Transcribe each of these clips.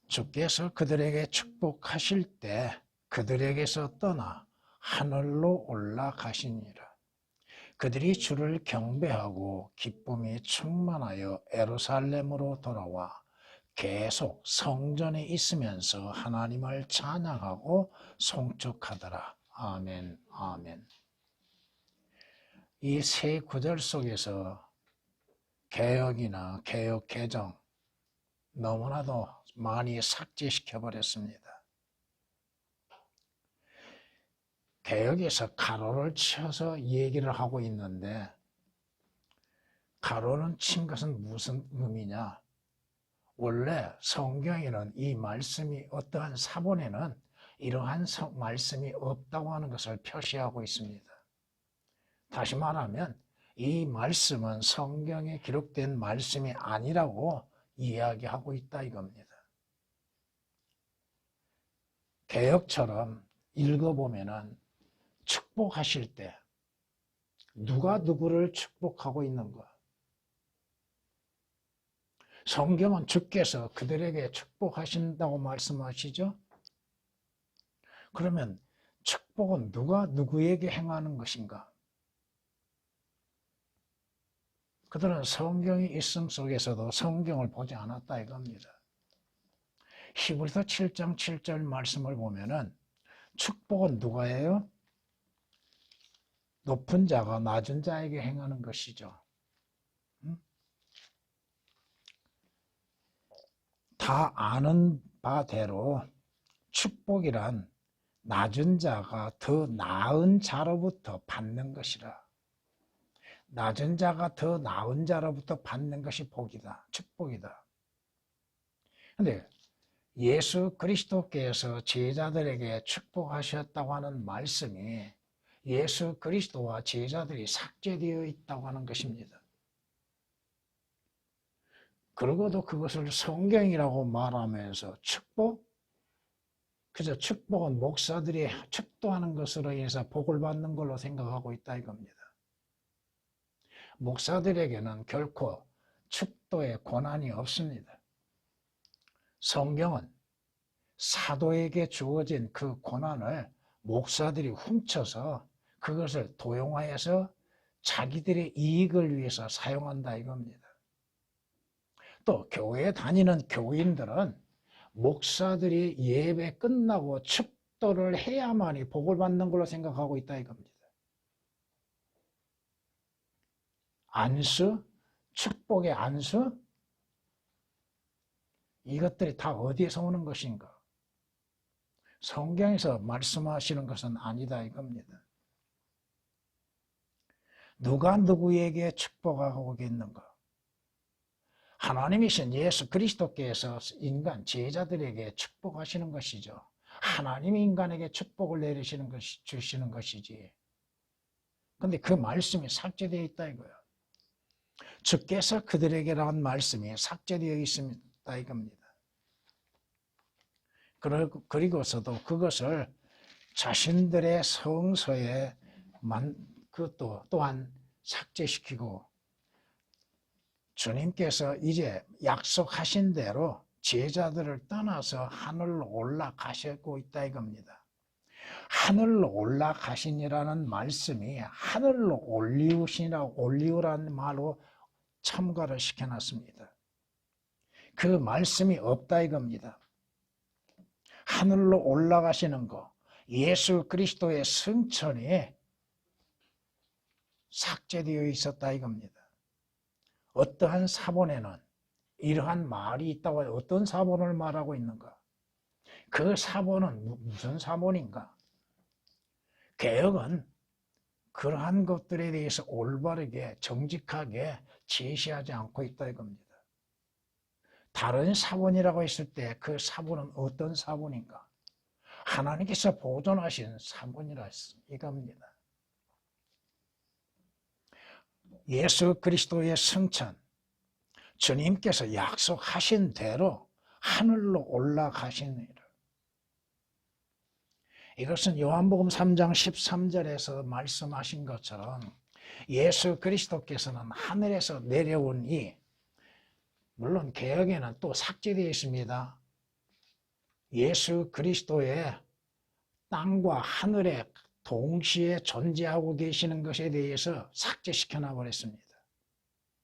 주께서 그들에게 축복하실 때 그들에게서 떠나 하늘로 올라가시니라. 그들이 주를 경배하고 기쁨이 충만하여 예루살렘으로 돌아와 계속 성전에 있으면서 하나님을 찬양하고 송축하더라. 아멘, 아멘. 이 세 구절 속에서 개혁이나 개혁 개정 너무나도 많이 삭제시켜버렸습니다. 개혁에서 가로를 쳐서 얘기를 하고 있는데 가로는 친 것은 무슨 의미냐? 원래 성경에는 이 말씀이 어떠한 사본에는 이러한 말씀이 없다고 하는 것을 표시하고 있습니다. 다시 말하면 이 말씀은 성경에 기록된 말씀이 아니라고 이야기하고 있다 이겁니다. 개혁처럼 읽어보면은 축복하실 때 누가 누구를 축복하고 있는가? 성경은 주께서 그들에게 축복하신다고 말씀하시죠? 그러면 축복은 누가 누구에게 행하는 것인가? 그들은 성경이 있음 속에서도 성경을 보지 않았다 이겁니다. 히브리서 7장 7절 말씀을 보면은 축복은 누가 해요? 높은 자가 낮은 자에게 행하는 것이죠. 다 아는 바대로 축복이란 낮은 자가 더 나은 자로부터 받는 것이라. 낮은 자가 더 나은 자로부터 받는 것이 복이다. 축복이다. 그런데 예수 그리스도께서 제자들에게 축복하셨다고 하는 말씀이 예수 그리스도와 제자들이 삭제되어 있다고 하는 것입니다. 그러고도 그것을 성경이라고 말하면서 축복? 그저 축복은 목사들이 축도하는 것으로 인해서 복을 받는 걸로 생각하고 있다 이겁니다. 목사들에게는 결코 축도의 권한이 없습니다. 성경은 사도에게 주어진 그 권한을 목사들이 훔쳐서 그것을 도용하여서 자기들의 이익을 위해서 사용한다 이겁니다. 또 교회에 다니는 교인들은 목사들이 예배 끝나고 축도를 해야만이 복을 받는 걸로 생각하고 있다 이겁니다. 안수, 축복의 안수, 이것들이 다 어디에서 오는 것인가? 성경에서 말씀하시는 것은 아니다 이겁니다. 누가 누구에게 축복하고 오겠는가? 하나님이신 예수 그리스도께서 인간 제자들에게 축복하시는 것이죠. 하나님이 인간에게 축복을 내리시는 것이 주시는 것이지. 그런데 그 말씀이 삭제되어 있다 이거예요. 주께서 그들에게라는 말씀이 삭제되어 있습니다 이겁니다. 그리고서도 그것을 자신들의 성서에 그것도 또한 삭제시키고 주님께서 이제 약속하신 대로 제자들을 떠나서 하늘로 올라가시고 있다 이겁니다. 하늘로 올라가시니라는 말씀이 하늘로 올리우라는 말로 첨가를 시켜놨습니다. 그 말씀이 없다 이겁니다. 하늘로 올라가시는 거, 예수 그리스도의 승천이 삭제되어 있었다 이겁니다. 어떠한 사본에는 이러한 말이 있다고 해요. 어떤 사본을 말하고 있는가? 그 사본은 무슨 사본인가? 개혁은 그러한 것들에 대해서 올바르게 정직하게 제시하지 않고 있다 이겁니다. 다른 사본이라고 했을 때 그 사본은 어떤 사본인가? 하나님께서 보존하신 사본이라 이겁니다. 예수 그리스도의 승천, 주님께서 약속하신 대로 하늘로 올라가시니라. 이것은 요한복음 3장 13절에서 말씀하신 것처럼 예수 그리스도께서는 하늘에서 내려온 물론 개혁에는 또 삭제되어 있습니다. 예수 그리스도의 땅과 하늘에 동시에 존재하고 계시는 것에 대해서 삭제시켜 놔버렸습니다.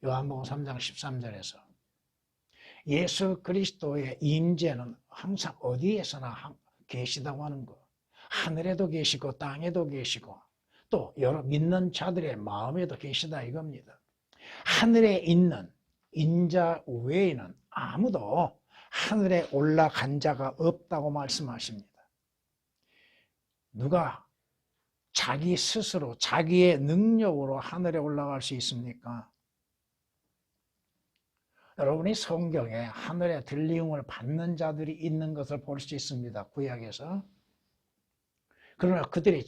요한복음 3장 13절에서 예수 그리스도의 임재는 항상 어디에서나 계시다고 하는 거. 하늘에도 계시고 땅에도 계시고 또 여러 믿는 자들의 마음에도 계시다 이겁니다. 하늘에 있는 인자 외에는 아무도 하늘에 올라간 자가 없다고 말씀하십니다. 누가 자기 스스로 자기의 능력으로 하늘에 올라갈 수 있습니까? 여러분이 성경에 하늘의 들림을 받는 자들이 있는 것을 볼 수 있습니다. 구약에서. 그러나 그들이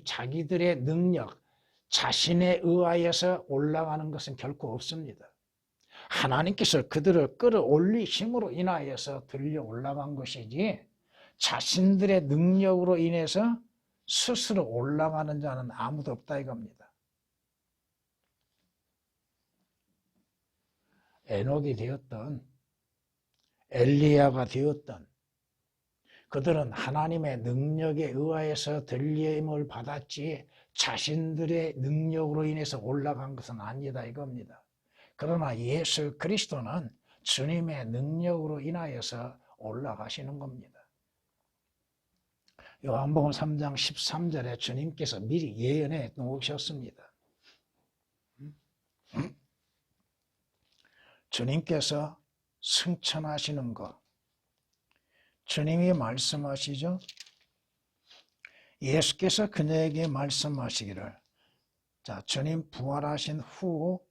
자기들의 능력, 자신에 의하여서 올라가는 것은 결코 없습니다. 하나님께서 그들을 끌어올리심으로 인하여서 들려 올라간 것이지 자신들의 능력으로 인해서 스스로 올라가는 자는 아무도 없다 이겁니다. 에녹이 되었던 엘리야가 되었던 그들은 하나님의 능력에 의하여서 들림을 받았지 자신들의 능력으로 인해서 올라간 것은 아니다 이겁니다. 그러나 예수 그리스도는 주님의 능력으로 인하여서 올라가시는 겁니다. 요한복음 3장 13절에 주님께서 미리 예언해 놓으셨습니다. 주님께서 승천하시는 것, 주님이 말씀하시죠. 예수께서 그녀에게 말씀하시기를, 자, 주님 부활하신 후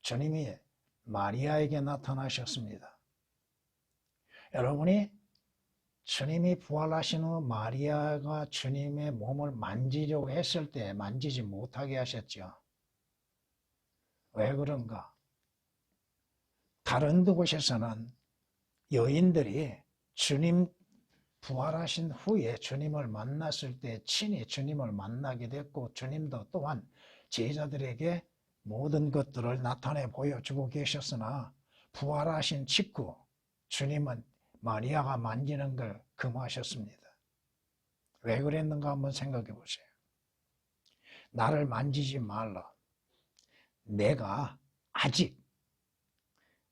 주님이 마리아에게 나타나셨습니다. 여러분이 주님이 부활하신 후 마리아가 주님의 몸을 만지려고 했을 때 만지지 못하게 하셨죠. 왜 그런가? 다른 곳에서는 여인들이 주님 부활하신 후에 주님을 만났을 때 친히 주님을 만나게 됐고 주님도 또한 제자들에게 모든 것들을 나타내 보여주고 계셨으나 부활하신 직후 주님은 마리아가 만지는 걸 금하셨습니다. 왜 그랬는가 한번 생각해 보세요. 나를 만지지 말라. 내가 아직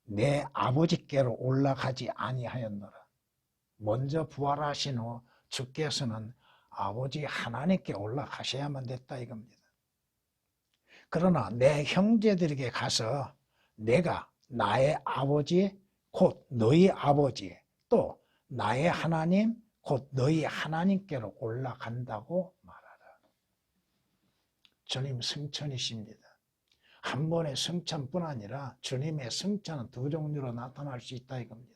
내 아버지께로 올라가지 아니하였노라. 먼저 부활하신 후 주께서는 아버지 하나님께 올라가셔야만 됐다 이겁니다. 그러나 내 형제들에게 가서 내가 나의 아버지 곧 너희 아버지 또 나의 하나님 곧 너희 하나님께로 올라간다고 말하라. 주님 승천이십니다. 한 번의 승천뿐 아니라 주님의 승천은 두 종류로 나타날 수 있다 이겁니다.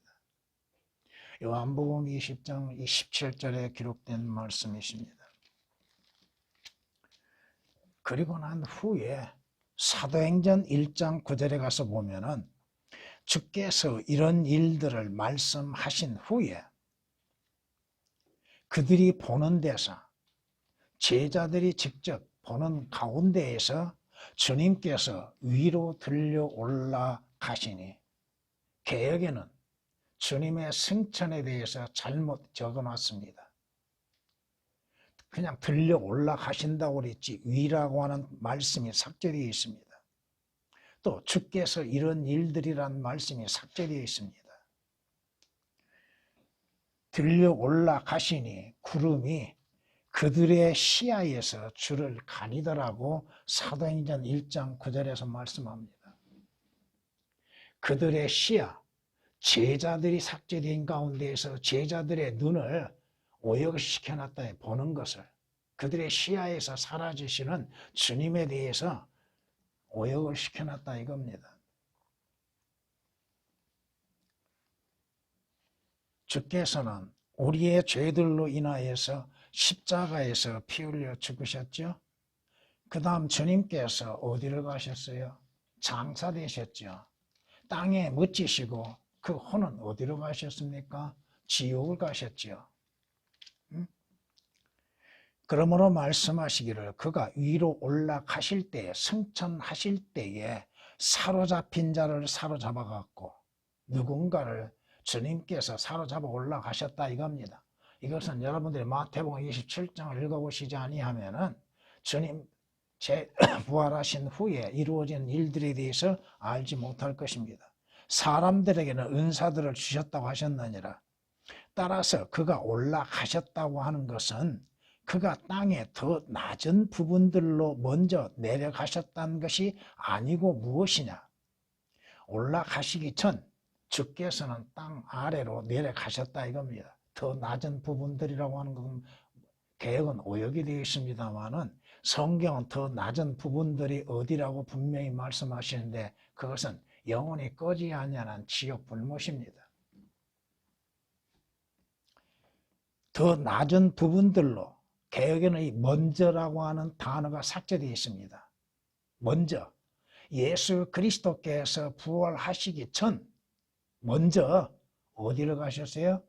요한복음 20장 27절에 기록된 말씀이십니다. 그리고 난 후에 사도행전 1장 9절에 가서 보면은 주께서 이런 일들을 말씀하신 후에 그들이 보는 데서 제자들이 직접 보는 가운데에서 주님께서 위로 들려 올라가시니 개역에는 주님의 승천에 대해서 잘못 적어놨습니다. 그냥 들려 올라가신다고 그랬지 위라고 하는 말씀이 삭제되어 있습니다. 또 주께서 이런 일들이란 말씀이 삭제되어 있습니다. 들려 올라가시니 구름이 그들의 시야에서 주를 가리더라고 사도행전 1장 9절에서 말씀합니다. 그들의 시야, 제자들이 삭제된 가운데에서 제자들의 눈을 오역시켜놨다 보는 것을 그들의 시야에서 사라지시는 주님에 대해서 오역을 시켜놨다 이겁니다. 주께서는 우리의 죄들로 인하여서 십자가에서 피 흘려 죽으셨죠. 그 다음 주님께서 어디를 가셨어요? 장사되셨죠. 땅에 묻히시고 그 혼은 어디로 가셨습니까? 지옥을 가셨죠. 그러므로 말씀하시기를 그가 위로 올라가실 때 승천하실 때에 사로잡힌 자를 사로잡아 갖고 누군가를 주님께서 사로잡아 올라가셨다 이겁니다. 이것은 여러분들이 마태복음 27장을 읽어보시지 아니하면은 주님 부활하신 후에 이루어진 일들에 대해서 알지 못할 것입니다. 사람들에게는 은사들을 주셨다고 하셨느니라. 따라서 그가 올라가셨다고 하는 것은 그가 땅에 더 낮은 부분들로 먼저 내려가셨다는 것이 아니고 무엇이냐? 올라가시기 전 주께서는 땅 아래로 내려가셨다 이겁니다. 더 낮은 부분들이라고 하는 건 개혁은 오역이 되어 있습니다만은 성경은 더 낮은 부분들이 어디라고 분명히 말씀하시는데 그것은 영원히 꺼지지 아니하는 지옥 불못입니다. 더 낮은 부분들로 개혁에는 이 먼저라고 하는 단어가 삭제되어 있습니다. 먼저 예수 그리스도께서 부활하시기 전 먼저 어디를 가셨어요?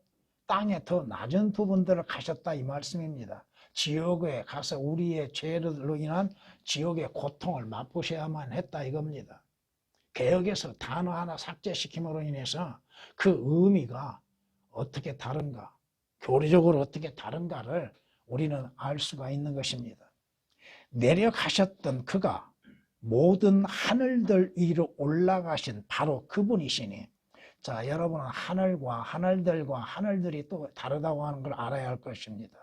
땅에 더 낮은 부분들을 가셨다 이 말씀입니다. 지옥에 가서 우리의 죄로 인한 지옥의 고통을 맛보셔야만 했다 이겁니다. 개역에서 단어 하나 삭제시킴으로 인해서 그 의미가 어떻게 다른가, 교리적으로 어떻게 다른가를 우리는 알 수가 있는 것입니다. 내려가셨던 그가 모든 하늘들 위로 올라가신 바로 그분이시니, 자, 여러분은 하늘과 하늘들과 하늘들이 또 다르다고 하는 걸 알아야 할 것입니다.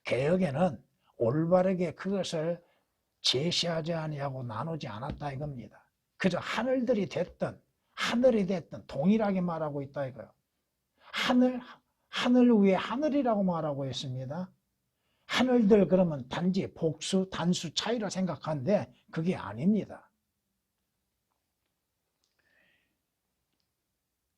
개역에는 올바르게 그것을 제시하지 아니하고 나누지 않았다 이겁니다. 그저 하늘들이 됐든 하늘이 됐든 동일하게 말하고 있다 이거예요. 하늘 위에 하늘이라고 말하고 있습니다. 하늘들 그러면 단지 복수, 단수 차이로 생각하는데 그게 아닙니다.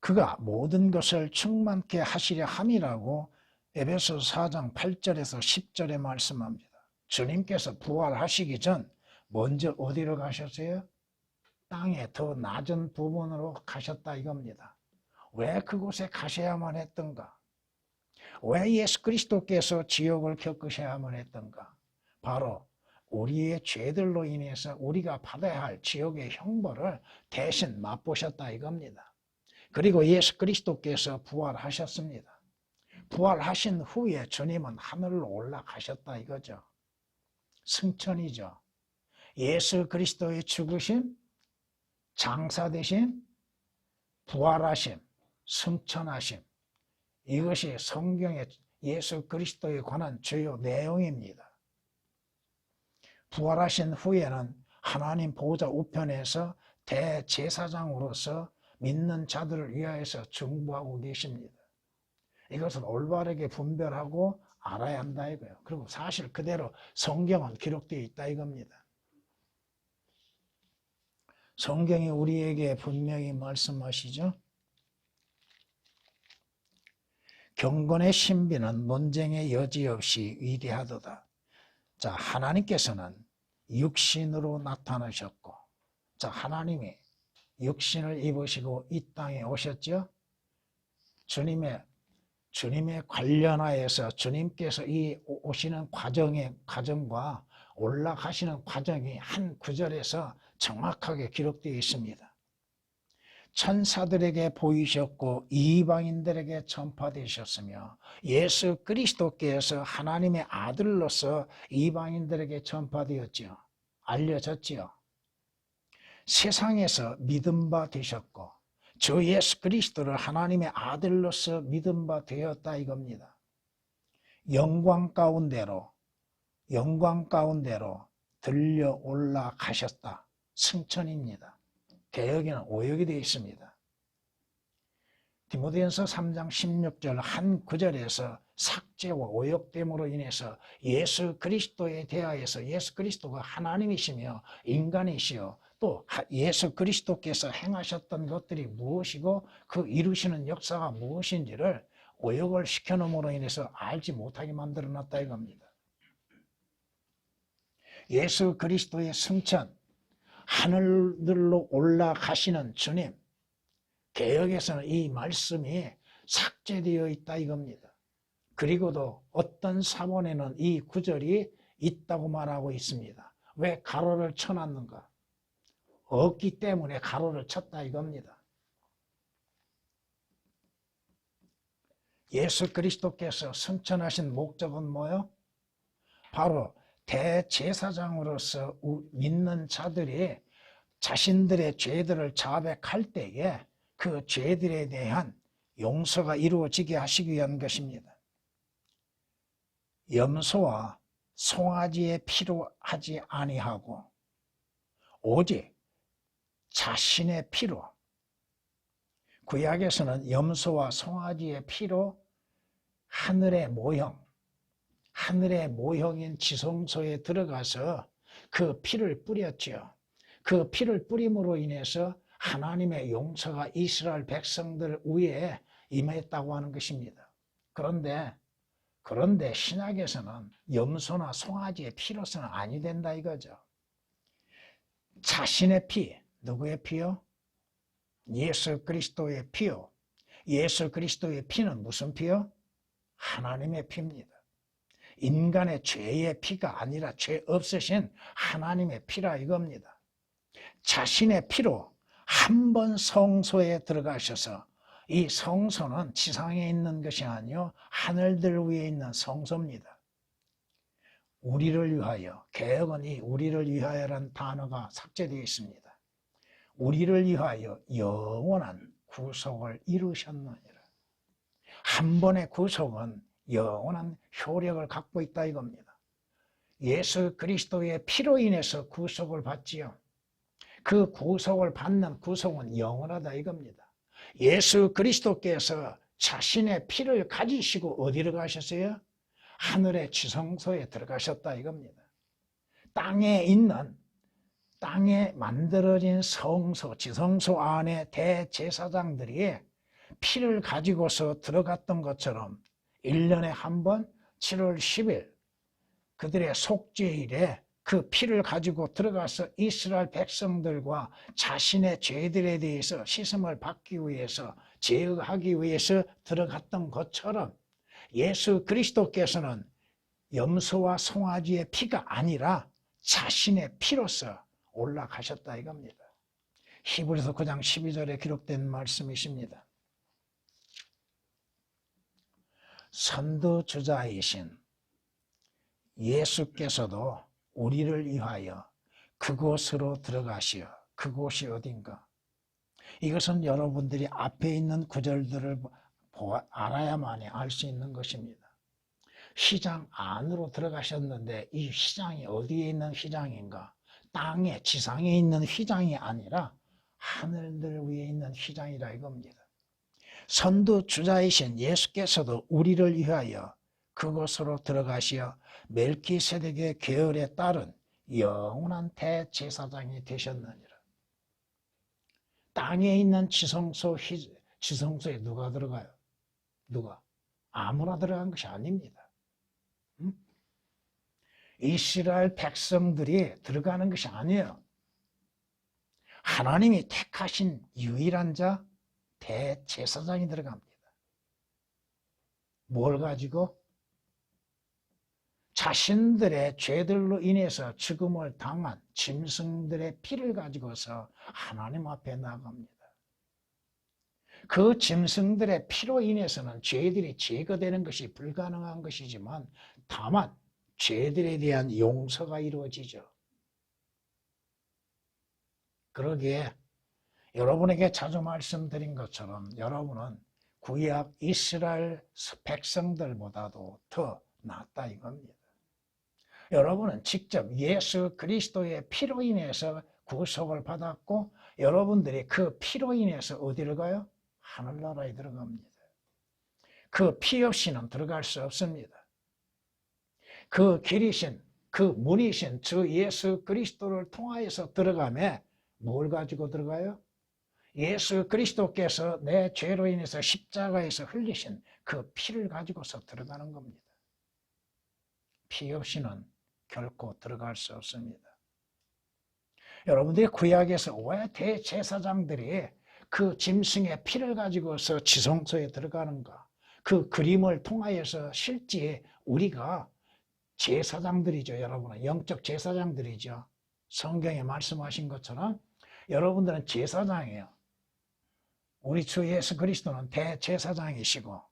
그가 모든 것을 충만케 하시려 함이라고 에베소 4장 8절에서 10절에 말씀합니다. 주님께서 부활하시기 전 먼저 어디로 가셨어요? 땅의 더 낮은 부분으로 가셨다 이겁니다. 왜 그곳에 가셔야만 했던가? 왜 예수 그리스도께서 지옥을 겪으셔야만 했던가? 바로 우리의 죄들로 인해서 우리가 받아야 할 지옥의 형벌을 대신 맛보셨다 이겁니다. 그리고 예수 그리스도께서 부활하셨습니다. 부활하신 후에 주님은 하늘로 올라가셨다 이거죠. 승천이죠. 예수 그리스도의 죽으심, 장사되심, 부활하심, 승천하심, 이것이 성경의 예수 그리스도에 관한 주요 내용입니다. 부활하신 후에는 하나님 보좌 우편에서 대제사장으로서 믿는 자들을 위하여서 중보하고 계십니다. 이것을 올바르게 분별하고 알아야 한다 이거예요. 그리고 사실 그대로 성경은 기록되어 있다 이겁니다. 성경이 우리에게 분명히 말씀하시죠. 경건의 신비는 논쟁의 여지 없이 위대하도다. 자, 하나님께서는 육신으로 나타나셨고, 자, 하나님이 육신을 입으시고 이 땅에 오셨죠. 주님의 관련하여서 주님께서 이 오시는 과정과 올라가시는 과정이 한 구절에서 정확하게 기록되어 있습니다. 천사들에게 보이셨고 이방인들에게 전파되셨으며 예수 그리스도께서 하나님의 아들로서 이방인들에게 전파되었지요. 알려졌지요. 세상에서 믿음 바 되셨고 주 예수 그리스도를 하나님의 아들로서 믿음 바 되었다 이겁니다. 영광 가운데로 들려 올라가셨다. 승천입니다. 개역에는 오역이 되어 있습니다. 디모데전서 3장 16절 한 구절에서 삭제와 오역됨으로 인해서 예수 그리스도에 대하여서 예수 그리스도가 하나님이시며 인간이시여 또 예수 그리스도께서 행하셨던 것들이 무엇이고 그 이루시는 역사가 무엇인지를 오역을 시켜놓음으로 인해서 알지 못하게 만들어놨다 이겁니다. 예수 그리스도의 승천, 하늘들로 올라가시는 주님, 개역에서는 이 말씀이 삭제되어 있다 이겁니다. 그리고도 어떤 사본에는 이 구절이 있다고 말하고 있습니다. 왜 가로를 쳐놨는가? 없기 때문에 가로를 쳤다 이겁니다. 예수 그리스도께서 선천하신 목적은 뭐요? 바로 대제사장으로서 믿는 자들이 자신들의 죄들을 자백할 때에 그 죄들에 대한 용서가 이루어지게 하시기 위한 것입니다. 염소와 송아지의 피로 하지 아니하고 오직 자신의 피로, 구약에서는 염소와 송아지의 피로 하늘의 모형인 지성소에 들어가서 그 피를 뿌렸죠. 그 피를 뿌림으로 인해서 하나님의 용서가 이스라엘 백성들 위에 임했다고 하는 것입니다. 그런데 신약에서는 염소나 송아지의 피로서는 아니 된다 이거죠. 자신의 피, 누구의 피요? 예수 그리스도의 피요. 예수 그리스도의 피는 무슨 피요? 하나님의 피입니다. 인간의 죄의 피가 아니라 죄 없으신 하나님의 피라 이겁니다. 자신의 피로 한 번 성소에 들어가셔서, 이 성소는 지상에 있는 것이 아니요 하늘들 위에 있는 성소입니다. 우리를 위하여, 개혁은 이 우리를 위하여라는 단어가 삭제되어 있습니다. 우리를 위하여 영원한 구속을 이루셨느니라. 한 번의 구속은 영원한 효력을 갖고 있다 이겁니다. 예수 그리스도의 피로 인해서 구속을 받지요. 그 구속을 받는 구속은 영원하다 이겁니다. 예수 그리스도께서 자신의 피를 가지시고 어디로 가셨어요? 하늘의 지성소에 들어가셨다 이겁니다. 땅에 만들어진 성소, 지성소 안에 대제사장들이 피를 가지고서 들어갔던 것처럼 1년에 한 번 7월 10일 그들의 속죄일에 그 피를 가지고 들어가서 이스라엘 백성들과 자신의 죄들에 대해서 씻음을 받기 위해서, 제어하기 위해서 들어갔던 것처럼 예수 그리스도께서는 염소와 송아지의 피가 아니라 자신의 피로서 올라가셨다 이겁니다. 히브리서 9장 12절에 기록된 말씀이십니다. 선두주자이신 예수께서도 우리를 위하여 그곳으로 들어가시어, 그곳이 어딘가? 이것은 여러분들이 앞에 있는 구절들을 알아야만이 알 수 있는 것입니다. 휘장 안으로 들어가셨는데 이 휘장이 어디에 있는 휘장인가? 땅에, 지상에 있는 휘장이 아니라 하늘들 위에 있는 휘장이라 이겁니다. 선두주자이신 예수께서도 우리를 위하여 그곳으로 들어가시어 멜키세덱의 계열에 따른 영원한 대제사장이 되셨느니라. 땅에 있는 지성소에 누가 들어가요? 누가? 아무나 들어간 것이 아닙니다. 이스라엘 백성들이 들어가는 것이 아니에요. 하나님이 택하신 유일한 자 대제사장이 들어갑니다. 뭘 가지고? 자신들의 죄들로 인해서 죽음을 당한 짐승들의 피를 가지고서 하나님 앞에 나갑니다. 그 짐승들의 피로 인해서는 죄들이 제거되는 것이 불가능한 것이지만 다만 죄들에 대한 용서가 이루어지죠. 그러기에 여러분에게 자주 말씀드린 것처럼 여러분은 구약 이스라엘 백성들보다도 더 낫다 이겁니다. 여러분은 직접 예수 그리스도의 피로 인해서 구속을 받았고 여러분들이 그 피로 인해서 어디를 가요? 하늘나라에 들어갑니다. 그 피 없이는 들어갈 수 없습니다. 그 길이신, 그 문이신 주 예수 그리스도를 통하여서 들어가며 뭘 가지고 들어가요? 예수 그리스도께서 내 죄로 인해서 십자가에서 흘리신 그 피를 가지고서 들어가는 겁니다. 피 없이는 결코 들어갈 수 없습니다. 여러분들이 구약에서 왜 대제사장들이 그 짐승의 피를 가지고서 지성소에 들어가는가? 그 그림을 통하여서 실제 우리가 제사장들이죠. 여러분은 영적 제사장들이죠. 성경에 말씀하신 것처럼 여러분들은 제사장이에요. 우리 주 예수 그리스도는 대제사장이시고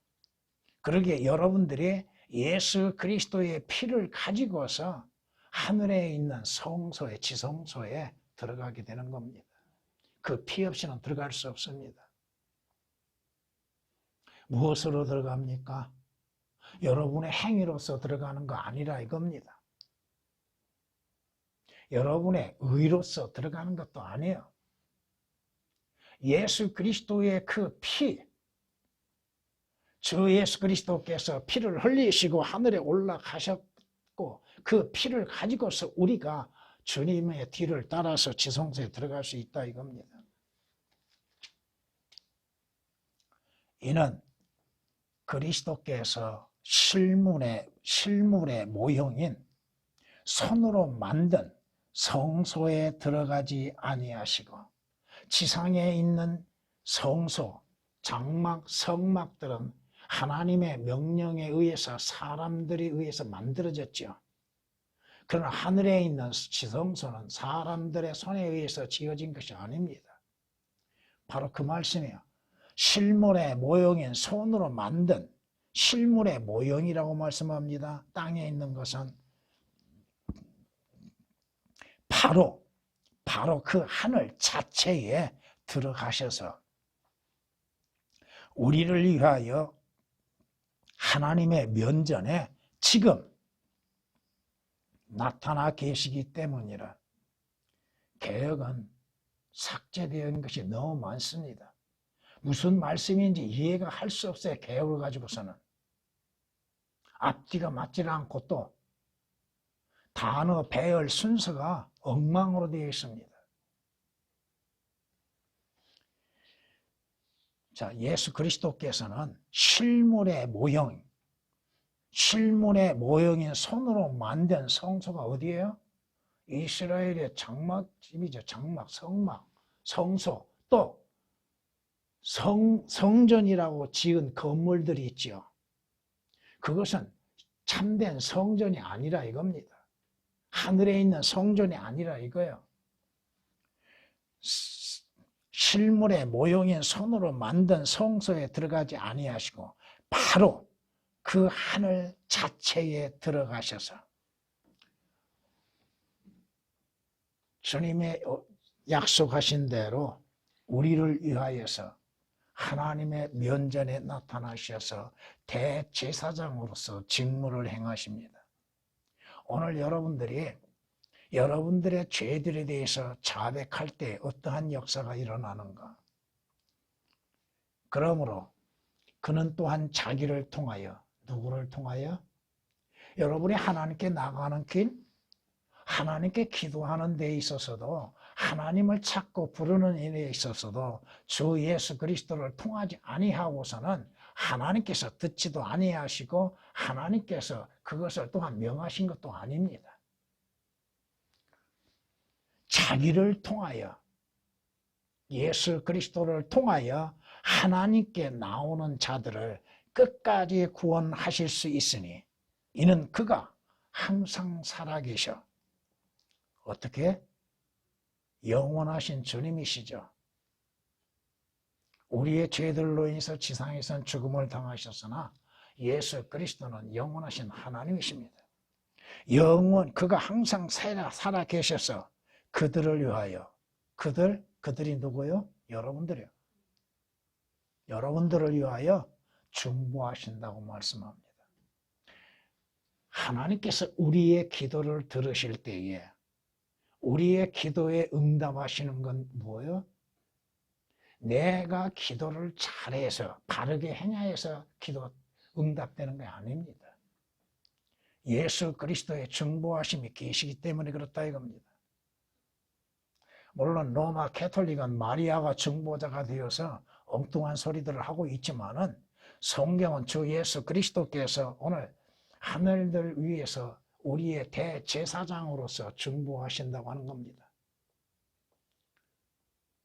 그러기에 여러분들이 예수 그리스도의 피를 가지고서 하늘에 있는 성소에, 지성소에 들어가게 되는 겁니다. 그 피 없이는 들어갈 수 없습니다. 무엇으로 들어갑니까? 여러분의 행위로서 들어가는 거 아니라 이겁니다. 여러분의 의로서 들어가는 것도 아니에요. 예수 그리스도의 그 피, 주 예수 그리스도께서 피를 흘리시고 하늘에 올라가셨고 그 피를 가지고서 우리가 주님의 뒤를 따라서 지성소에 들어갈 수 있다 이겁니다. 이는 그리스도께서 실물의 모형인 손으로 만든 성소에 들어가지 아니하시고 지상에 있는 성소, 장막, 성막들은 하나님의 명령에 의해서 사람들에 의해서 만들어졌죠. 그러나 하늘에 있는 지성소는 사람들의 손에 의해서 지어진 것이 아닙니다. 바로 그 말씀이에요. 실물의 모형인 손으로 만든 실물의 모형이라고 말씀합니다. 땅에 있는 것은 바로 그 하늘 자체에 들어가셔서 우리를 위하여 하나님의 면전에 지금 나타나 계시기 때문이라. 개혁은 삭제되어 있는 것이 너무 많습니다. 무슨 말씀인지 이해가 할 수 없어요. 개혁을 가지고서는. 앞뒤가 맞지 않고 또 단어 배열 순서가 엉망으로 되어 있습니다. 자, 예수 그리스도께서는 실물의 모형인 손으로 만든 성소가 어디예요? 이스라엘의 장막집이죠. 장막, 성막, 성소, 또 성전이라고 지은 건물들이 있죠. 그것은 참된 성전이 아니라 이겁니다. 하늘에 있는 성전이 아니라 이거예요. 실물의 모형인 손으로 만든 성소에 들어가지 아니하시고 바로 그 하늘 자체에 들어가셔서 주님의 약속하신 대로 우리를 위하여서 하나님의 면전에 나타나셔서 대제사장으로서 직무를 행하십니다. 오늘 여러분들이 여러분들의 죄들에 대해서 자백할 때 어떠한 역사가 일어나는가? 그러므로 그는 또한 자기를 통하여, 누구를 통하여? 여러분이 하나님께 나가는 길, 하나님께 기도하는 데 있어서도 하나님을 찾고 부르는 일에 있어서도 주 예수 그리스도를 통하지 아니하고서는 하나님께서 듣지도 아니하시고 하나님께서 그것을 또한 명하신 것도 아닙니다. 자기를 통하여 예수 그리스도를 통하여 하나님께 나오는 자들을 끝까지 구원하실 수 있으니 이는 그가 항상 살아계셔. 어떻게? 영원하신 주님이시죠. 우리의 죄들로 인해서 지상에서는 죽음을 당하셨으나 예수 그리스도는 영원하신 하나님이십니다. 그가 항상 살아계셔서 그들을 위하여, 그들이 누구요? 여러분들이요. 여러분들을 위하여 중보하신다고 말씀합니다. 하나님께서 우리의 기도를 들으실 때에 우리의 기도에 응답하시는 건 뭐예요? 내가 기도를 잘해서 바르게 행하여서 기도 응답되는 게 아닙니다. 예수 그리스도의 중보하심이 계시기 때문에 그렇다 이겁니다. 물론 로마 캐톨릭은 마리아가 중보자가 되어서 엉뚱한 소리들을 하고 있지만은 성경은 주 예수 그리스도께서 오늘 하늘들 위에서 우리의 대제사장으로서 중보하신다고 하는 겁니다.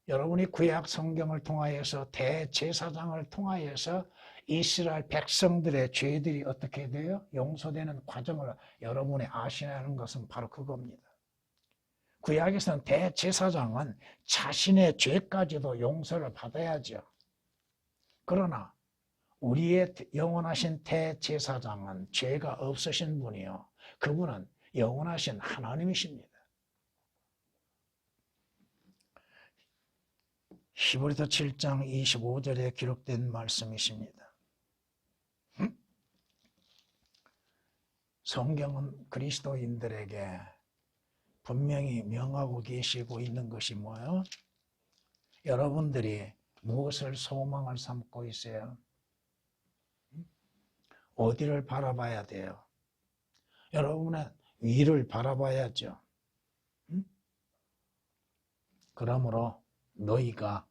여러분이 구약 성경을 통하여서 대제사장을 통하여서 이스라엘 백성들의 죄들이 어떻게 돼요? 용서되는 과정을 여러분이 아셔야 하는 것은 바로 그겁니다. 구약에서는 대제사장은 자신의 죄까지도 용서를 받아야죠. 그러나 우리의 영원하신 대제사장은 죄가 없으신 분이요. 그분은 영원하신 하나님이십니다. 히브리서 7장 25절에 기록된 말씀이십니다. 성경은 그리스도인들에게 분명히 명하고 계시고 있는 것이 뭐예요? 여러분들이 무엇을 소망을 삼고 있어요? 어디를 바라봐야 돼요? 여러분은 위를 바라봐야죠. 그러므로 너희가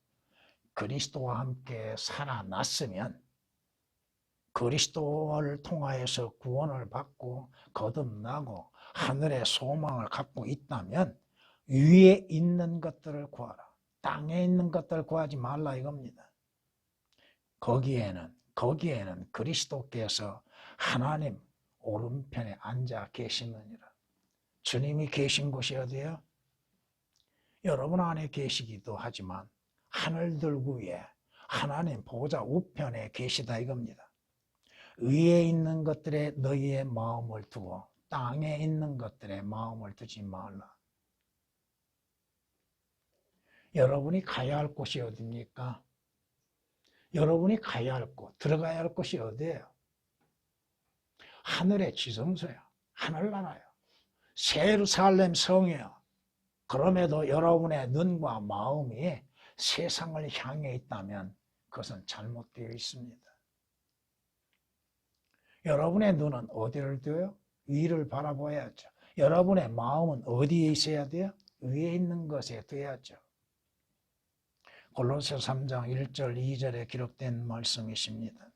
그리스도와 함께 살아났으면 그리스도를 통하여서 구원을 받고 거듭나고 하늘의 소망을 갖고 있다면 위에 있는 것들을 구하라. 땅에 있는 것들을 구하지 말라 이겁니다. 거기에는 그리스도께서 하나님 오른편에 앉아 계시느니라. 주님이 계신 곳이 어디예요? 여러분 안에 계시기도 하지만 하늘들 위에 하나님 보좌 우편에 계시다 이겁니다. 위에 있는 것들에 너희의 마음을 두고 땅에 있는 것들에 마음을 두지 말라. 여러분이 가야 할 곳이 어디입니까? 여러분이 가야 할 곳, 들어가야 할 곳이 어디예요? 하늘의 지성소야. 하늘나라야. 예루살렘 성이야. 그럼에도 여러분의 눈과 마음이 세상을 향해 있다면 그것은 잘못되어 있습니다. 여러분의 눈은 어디를 둬요? 위를 바라봐야죠. 여러분의 마음은 어디에 있어야 돼요? 위에 있는 것에 둬야죠. 골로새 3장 1절 2절에 기록된 말씀이십니다.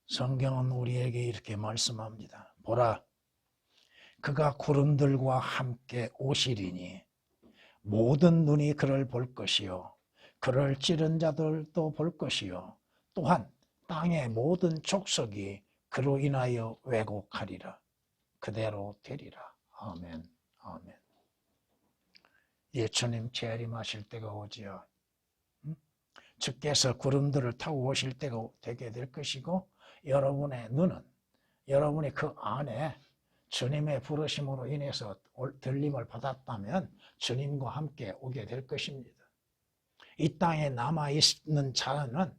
성경은 우리에게 이렇게 말씀합니다. 보라, 그가 구름들과 함께 오시리니 모든 눈이 그를 볼 것이요 그를 찌른 자들도 볼 것이요 또한 땅의 모든 족속이 그로 인하여 왜곡하리라. 그대로 되리라. 아멘. 아멘. 예수님 재림하실 때가 오지요. 주께서 구름들을 타고 오실 때가 되게 될 것이고 여러분의 눈은 여러분이 그 안에 주님의 부르심으로 인해서 들림을 받았다면 주님과 함께 오게 될 것입니다. 이 땅에 남아있는 자는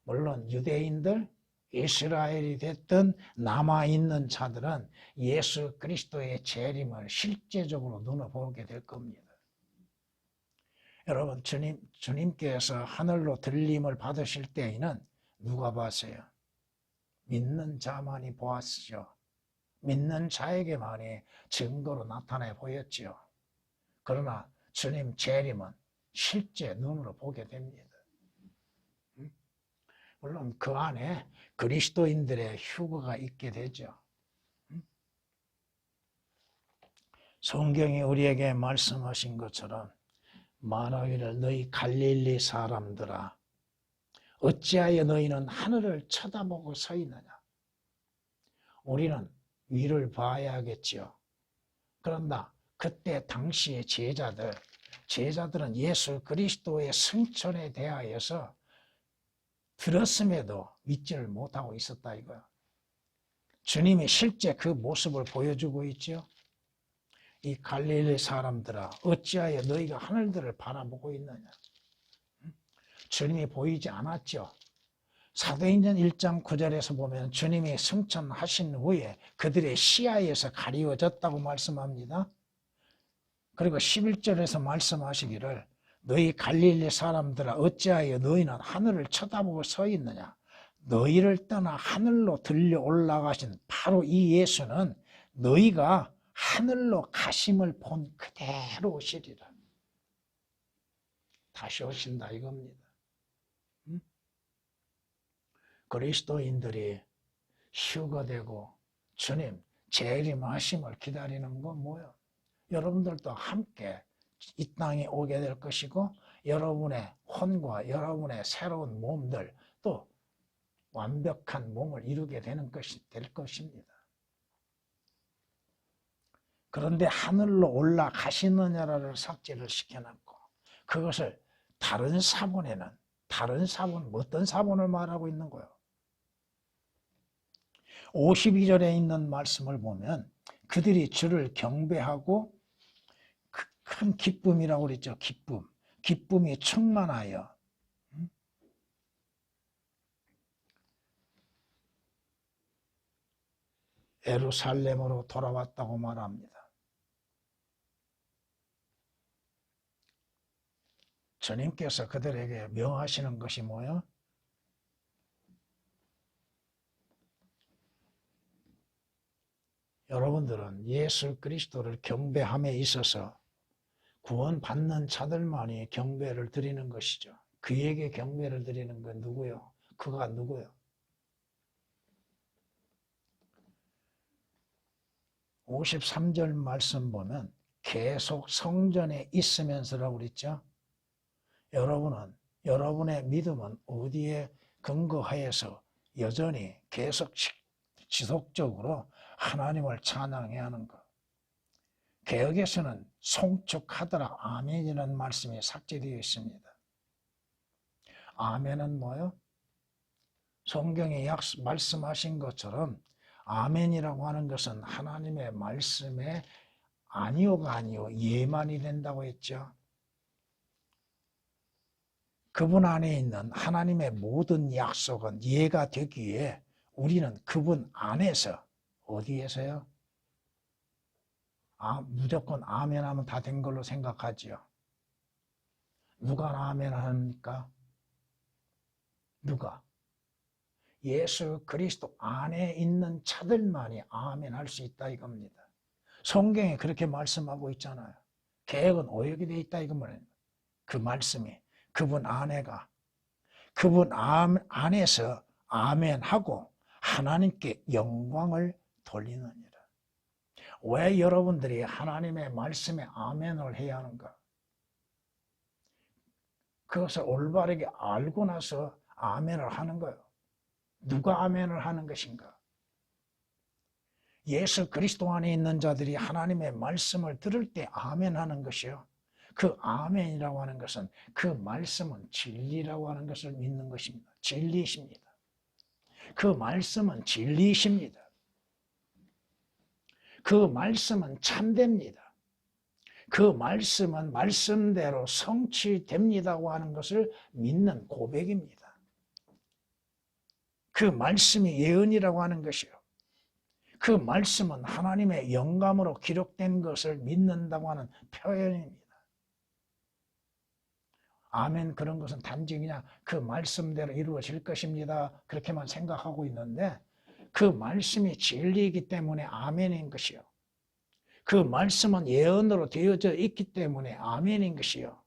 물론 유대인들, 이스라엘이 됐든 남아있는 자들은 예수 그리스도의 재림을 실제적으로 눈으로 보게 될 겁니다. 여러분, 주님께서 하늘로 들림을 받으실 때에는 누가 봤어요? 믿는 자만이 보았죠. 믿는 자에게만이 증거로 나타내 보였지요. 그러나 주님 재림은 실제 눈으로 보게 됩니다. 물론 그 안에 그리스도인들의 휴거가 있게 되죠. 성경이 우리에게 말씀하신 것처럼 말하기를 너희 갈릴리 사람들아 어찌하여 너희는 하늘을 쳐다보고 서 있느냐. 우리는 위를 봐야겠지요. 그런다 그때 당시의 제자들은 예수 그리스도의 승천에 대하여서 들었음에도 믿지를 못하고 있었다 이거야. 주님이 실제 그 모습을 보여주고 있죠. 이 갈릴리 사람들아 어찌하여 너희가 하늘들을 바라보고 있느냐. 주님이 보이지 않았죠. 사도행전 1장 9절에서 보면 주님이 승천하신 후에 그들의 시야에서 가리워졌다고 말씀합니다. 그리고 11절에서 말씀하시기를 너희 갈릴리 사람들아 어찌하여 너희는 하늘을 쳐다보고 서 있느냐. 너희를 떠나 하늘로 들려 올라가신 바로 이 예수는 너희가 하늘로 가심을 본 그대로 오시리라. 다시 오신다 이겁니다. 그리스도인들이 휴거되고 주님 재림하심을 기다리는 건 뭐예요? 여러분들도 함께 이 땅에 오게 될 것이고 여러분의 혼과 여러분의 새로운 몸들 또 완벽한 몸을 이루게 되는 것이 될 것입니다. 그런데 하늘로 올라가시느냐를 삭제를 시켜놨고 그것을 다른 사본에는 다른 사본, 어떤 사본을 말하고 있는 거예요? 52절에 있는 말씀을 보면 그들이 주를 경배하고 큰 기쁨이라고 그랬죠. 기쁨이 충만하여 예루살렘으로 돌아왔다고 말합니다. 주님께서 그들에게 명하시는 것이 뭐예요? 여러분들은 예수 그리스도를 경배함에 있어서 구원받는 자들만이 경배를 드리는 것이죠. 그에게 경배를 드리는 건 누구요? 그가 누구요? 53절 말씀 보면 계속 성전에 있으면서라고 그랬죠. 여러분의 믿음은 어디에 근거하여서 여전히 계속 지속적으로 하나님을 찬양해야 하는가? 개역에서는 송축하더라 아멘이라는 말씀이 삭제되어 있습니다. 아멘은 뭐요? 성경에 말씀하신 것처럼 아멘이라고 하는 것은 하나님의 말씀에 아니오가 아니오 예만이 된다고 했죠. 그분 안에 있는 하나님의 모든 약속은 예가 되기에 우리는 그분 안에서 어디에서요? 무조건 아멘 하면 다 된 걸로 생각하지요. 누가 아멘 합니까? 누가? 예수 그리스도 안에 있는 자들만이 아멘 할 수 있다 이겁니다. 성경에 그렇게 말씀하고 있잖아요. 계획은 오역이 되어 있다 이겁니다. 그 말씀이 그분 안에가 그분 안에서 아멘하고 하나님께 영광을 돌리느니라. 왜 여러분들이 하나님의 말씀에 아멘을 해야 하는가? 그것을 올바르게 알고 나서 아멘을 하는 거예요. 누가 아멘을 하는 것인가? 예수 그리스도 안에 있는 자들이 하나님의 말씀을 들을 때 아멘하는 것이요. 그 아멘이라고 하는 것은 그 말씀은 진리라고 하는 것을 믿는 것입니다. 진리이십니다. 그 말씀은 진리이십니다. 그 말씀은 참됩니다. 그 말씀은 말씀대로 성취됩니다고 하는 것을 믿는 고백입니다. 그 말씀이 예언이라고 하는 것이요. 그 말씀은 하나님의 영감으로 기록된 것을 믿는다고 하는 표현입니다. 아멘 그런 것은 단지 그냥 그 말씀대로 이루어질 것입니다. 그렇게만 생각하고 있는데 그 말씀이 진리이기 때문에 아멘인 것이요. 그 말씀은 예언으로 되어져 있기 때문에 아멘인 것이요.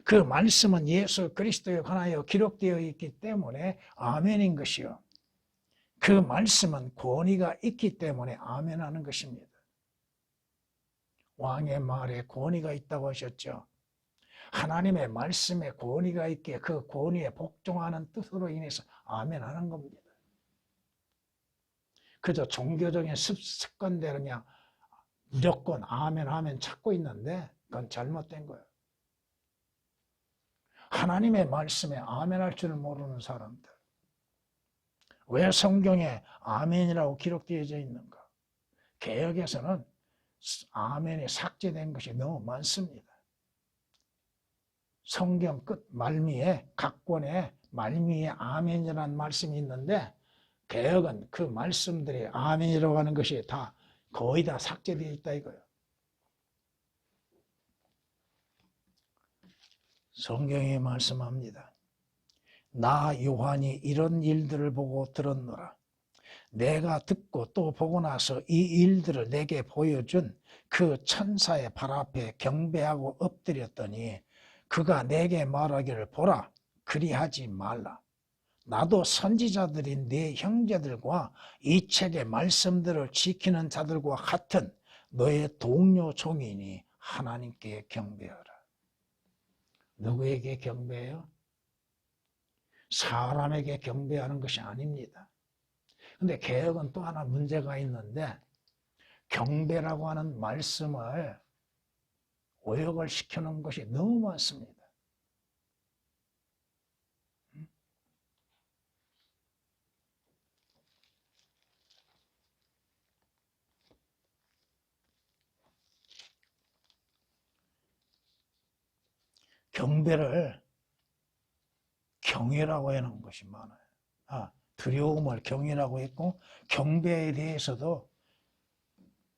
그 말씀은 예수 그리스도에 관하여 기록되어 있기 때문에 아멘인 것이요. 그 말씀은 권위가 있기 때문에 아멘하는 것입니다. 왕의 말에 권위가 있다고 하셨죠. 하나님의 말씀에 권위가 있기에 그 권위에 복종하는 뜻으로 인해서 아멘하는 겁니다. 그저 종교적인 습관대로 그냥 무조건 아멘하면 찾고 있는데 그건 잘못된 거예요. 하나님의 말씀에 아멘할 줄 모르는 사람들. 왜 성경에 아멘이라고 기록되어져 있는가? 개역에서는 아멘이 삭제된 것이 너무 많습니다. 성경 끝 말미에 각 권에 말미에 아멘이라는 말씀이 있는데 개역은 그 말씀들이 아멘이라고 하는 것이 다 거의 다 삭제되어 있다 이거예요. 성경이 말씀합니다. 나 요한이 이런 일들을 보고 들었노라. 내가 듣고 또 보고 나서 이 일들을 내게 보여준 그 천사의 발 앞에 경배하고 엎드렸더니 그가 내게 말하기를 보라 그리하지 말라. 나도 선지자들인 네 형제들과 이 책의 말씀들을 지키는 자들과 같은 너의 동료 종이니 하나님께 경배하라. 누구에게 경배해요? 사람에게 경배하는 것이 아닙니다. 근데 개혁은 또 하나 문제가 있는데 경배라고 하는 말씀을 오역을 시켜놓은 것이 너무 많습니다. 경배를 경외라고 하는 것이 많아요. 두려움을 경외라고 했고 경배에 대해서도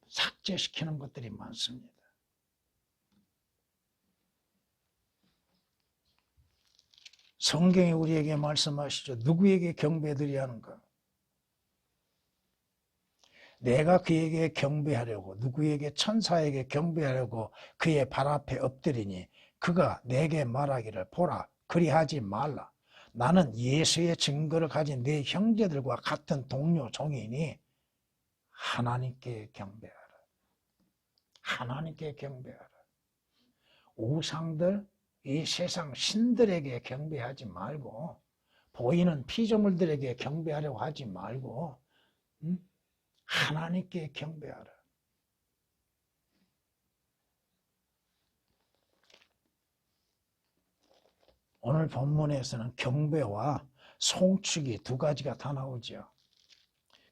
삭제시키는 것들이 많습니다. 성경이 우리에게 말씀하시죠. 누구에게 경배드려야 하는가? 내가 그에게 경배하려고, 누구에게 천사에게 경배하려고 그의 발 앞에 엎드리니 그가 내게 말하기를 보라, 그리하지 말라. 나는 예수의 증거를 가진 내 형제들과 같은 동료 종이니 하나님께 경배하라. 하나님께 경배하라. 우상들, 이 세상 신들에게 경배하지 말고 보이는 피조물들에게 경배하려고 하지 말고 하나님께 경배하라. 오늘 본문에서는 경배와 송축이 두 가지가 다 나오죠.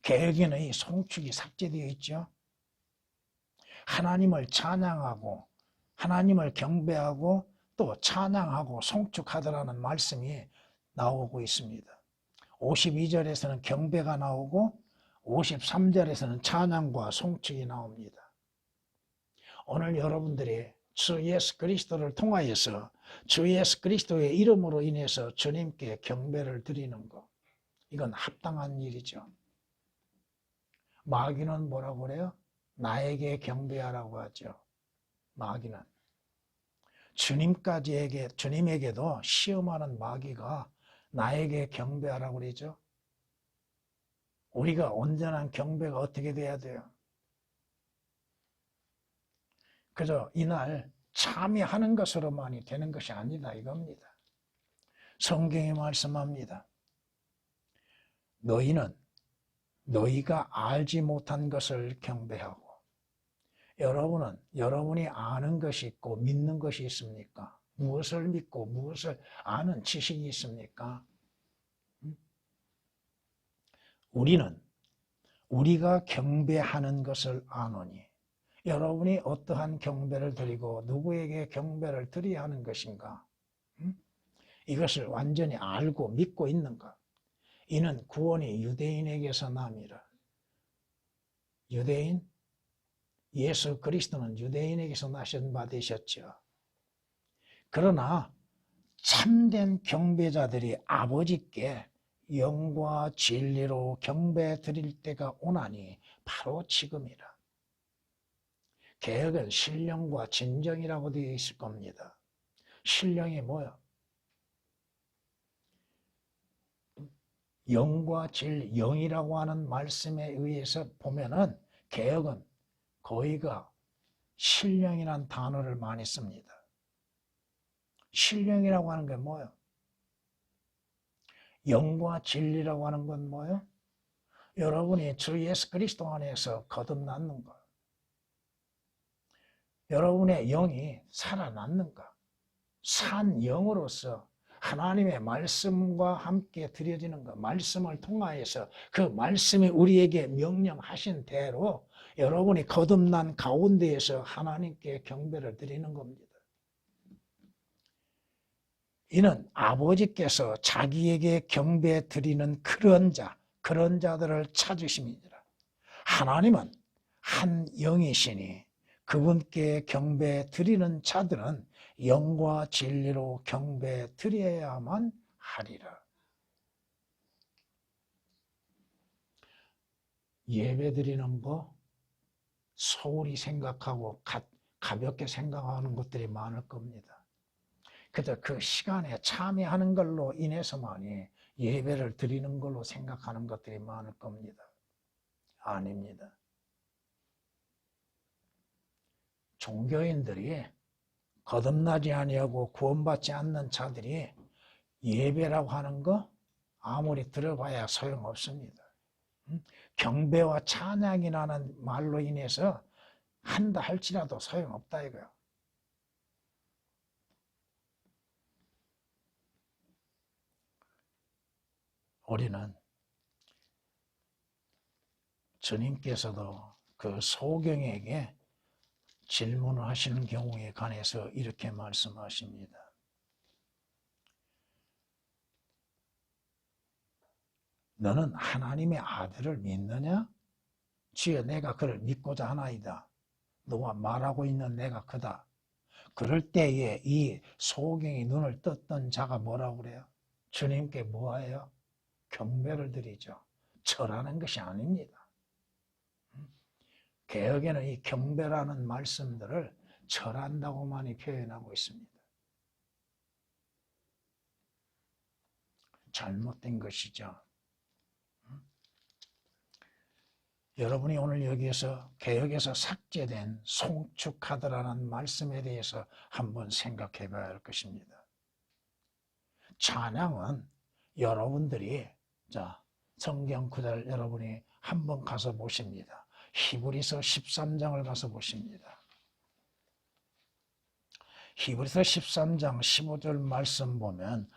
개혁에는 이 송축이 삭제되어 있죠. 하나님을 찬양하고 하나님을 경배하고 또 찬양하고 송축하더라는 말씀이 나오고 있습니다. 52절에서는 경배가 나오고 53절에서는 찬양과 송축이 나옵니다. 오늘 여러분들이 주 예수 그리스도를 통하여서 주 예수 그리스도의 이름으로 인해서 주님께 경배를 드리는 것, 이건 합당한 일이죠. 마귀는 뭐라고 그래요? 나에게 경배하라고 하죠. 마귀는. 주님에게도 시험하는 마귀가 나에게 경배하라고 그러죠. 우리가 온전한 경배가 어떻게 돼야 돼요? 그저 이날 참여하는 것으로만이 되는 것이 아니다 이겁니다. 성경이 말씀합니다. 너희는 너희가 알지 못한 것을 경배하고, 여러분은 여러분이 아는 것이 있고 믿는 것이 있습니까? 무엇을 믿고 무엇을 아는 지식이 있습니까? 우리는 우리가 경배하는 것을 아노니, 여러분이 어떠한 경배를 드리고 누구에게 경배를 드려야 하는 것인가? 이것을 완전히 알고 믿고 있는가? 이는 구원이 유대인에게서 남이라. 유대인? 예수 그리스도는 유대인에게서 나신 바 되셨죠. 그러나 참된 경배자들이 아버지께 영과 진리로 경배 드릴 때가 오나니 바로 지금이라. 개혁은 신령과 진정이라고 되어 있을 겁니다. 신령이 뭐야? 영과 진리, 영이라고 하는 말씀에 의해서 보면은 개혁은 거의가 신령이라는 단어를 많이 씁니다. 신령이라고 하는 게 뭐예요? 영과 진리라고 하는 건 뭐예요? 여러분이 주 예수 그리스도 안에서 거듭났는가? 여러분의 영이 살아났는가? 산 영으로서 하나님의 말씀과 함께 드려지는 것, 말씀을 통하여서 그 말씀이 우리에게 명령하신 대로 여러분이 거듭난 가운데에서 하나님께 경배를 드리는 겁니다. 이는 아버지께서 자기에게 경배 드리는 그런 자들을 찾으심이니라. 하나님은 한 영이시니 그분께 경배 드리는 자들은 영과 진리로 경배 드려야만 하리라. 예배 드리는 거 소홀히 생각하고 가볍게 생각하는 것들이 많을 겁니다. 그저 그 시간에 참여하는 걸로 인해서만이 예배를 드리는 걸로 생각하는 것들이 많을 겁니다. 아닙니다. 종교인들이 거듭나지 아니하고 구원받지 않는 자들이 예배라고 하는 거 아무리 들어봐야 소용없습니다. 경배와 찬양이라는 말로 인해서 한다 할지라도 소용없다 이거요. 우리는 주님께서도 그 소경에게 질문을 하시는 경우에 관해서 이렇게 말씀하십니다. 너는 하나님의 아들을 믿느냐? 주여 내가 그를 믿고자 하나이다. 너와 말하고 있는 내가 그다. 그럴 때에 이 소경이 눈을 떴던 자가 뭐라고 그래요? 주님께 뭐예요? 경배를 드리죠. 절하는 것이 아닙니다. 개혁에는 이 경배라는 말씀들을 절한다고 많이 표현하고 있습니다. 잘못된 것이죠. 여러분이 오늘 여기에서 개혁에서 삭제된 송축하더라는 말씀에 대해서 한번 생각해 봐야 할 것입니다. 찬양은 여러분들이 성경 구절 여러분이 한번 가서 보십니다. 히브리서 13장을 가서 보십니다. 히브리서 13장 15절 말씀 보면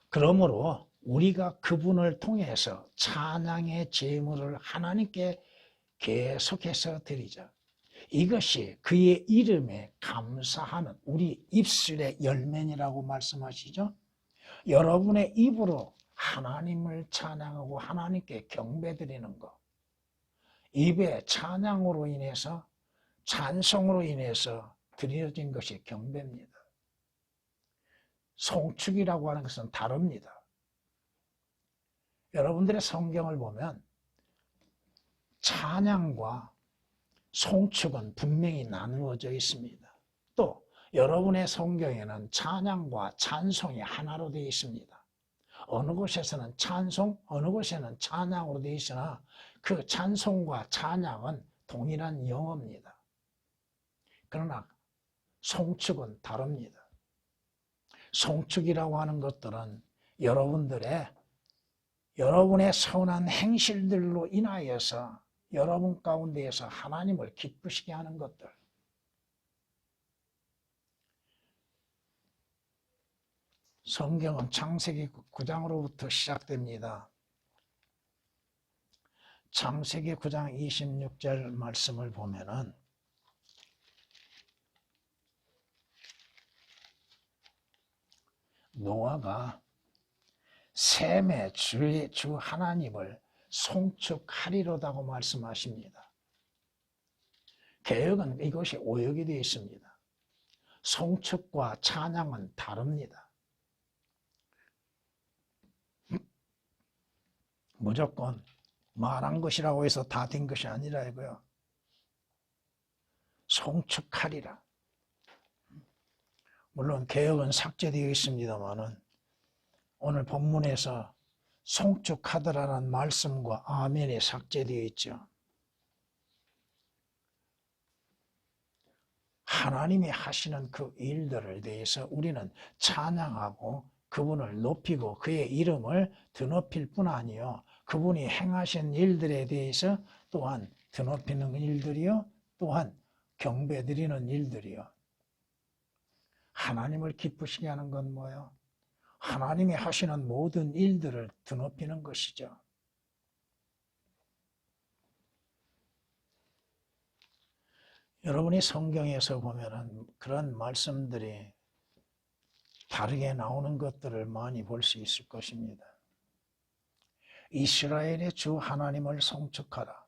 그러므로 우리가 그분을 통해서 찬양의 제물을 하나님께 계속해서 드리자. 이것이 그의 이름에 감사하는 우리 입술의 열매니라고 말씀하시죠. 여러분의 입으로 하나님을 찬양하고 하나님께 경배드리는 것, 입의 찬양으로 인해서 찬송으로 인해서 드려진 것이 경배입니다. 송축이라고 하는 것은 다릅니다. 여러분들의 성경을 보면 찬양과 송축은 분명히 나누어져 있습니다. 또 여러분의 성경에는 찬양과 찬송이 하나로 되어 있습니다. 어느 곳에서는 찬송, 어느 곳에는 찬양으로 되어 있으나 그 찬송과 찬양은 동일한 영어입니다. 그러나 송축은 다릅니다. 송축이라고 하는 것들은 여러분의 선한 행실들로 인하여서 여러분 가운데에서 하나님을 기쁘시게 하는 것들. 성경은 창세기 9장으로부터 시작됩니다. 창세기 9장 26절 말씀을 보면은 노아가 셈의 주 하나님을 송축하리로다고 말씀하십니다. 개역은 이것이 오역이 되어 있습니다. 송축과 찬양은 다릅니다. 무조건 말한 것이라고 해서 다 된 것이 아니라 이거요. 송축하리라. 물론 개역은 삭제되어 있습니다만은 오늘 본문에서 송축하더라는 말씀과 아멘이 삭제되어 있죠. 하나님이 하시는 그 일들에 대해서 우리는 찬양하고 그분을 높이고 그의 이름을 드높일 뿐 아니요 그분이 행하신 일들에 대해서 또한 드높이는 일들이요 또한 경배드리는 일들이요. 하나님을 기쁘시게 하는 건 뭐예요? 하나님이 하시는 모든 일들을 드높이는 것이죠. 여러분이 성경에서 보면은 그런 말씀들이 다르게 나오는 것들을 많이 볼 수 있을 것입니다. 이스라엘의 주 하나님을 송축하라.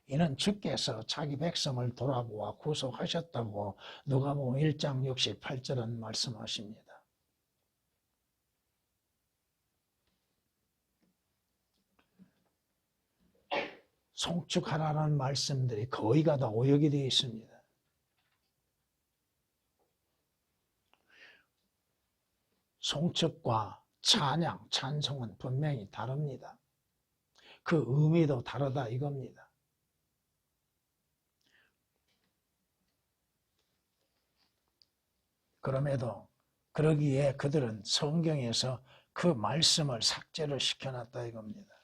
이는 주께서 자기 백성을 돌아보아 구속하셨다고 누가복음 1장 68절은 말씀하십니다. 송축하라는 말씀들이 거의가 다 오역이 되어 있습니다. 송축과 찬양, 찬송은 분명히 다릅니다. 그 의미도 다르다 이겁니다. 그럼에도 그러기에 그들은 성경에서 그 말씀을 삭제를 시켜놨다 이겁니다.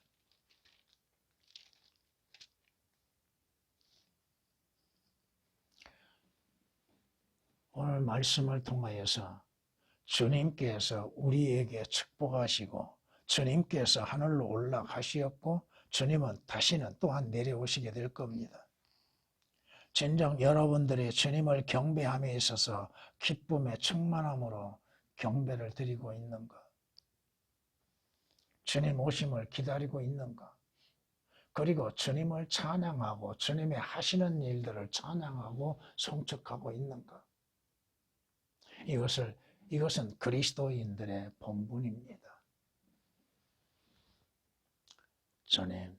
오늘 말씀을 통하여서 주님께서 우리에게 축복하시고 주님께서 하늘로 올라가시었고 주님은 다시는 또한 내려오시게 될 겁니다. 진정 여러분들이 주님을 경배함에 있어서 기쁨의 충만함으로 경배를 드리고 있는 것. 주님 오심을 기다리고 있는가? 그리고 주님을 찬양하고 주님의 하시는 일들을 찬양하고 송축하고 있는가? 이것은 그리스도인들의 본분입니다. 주님,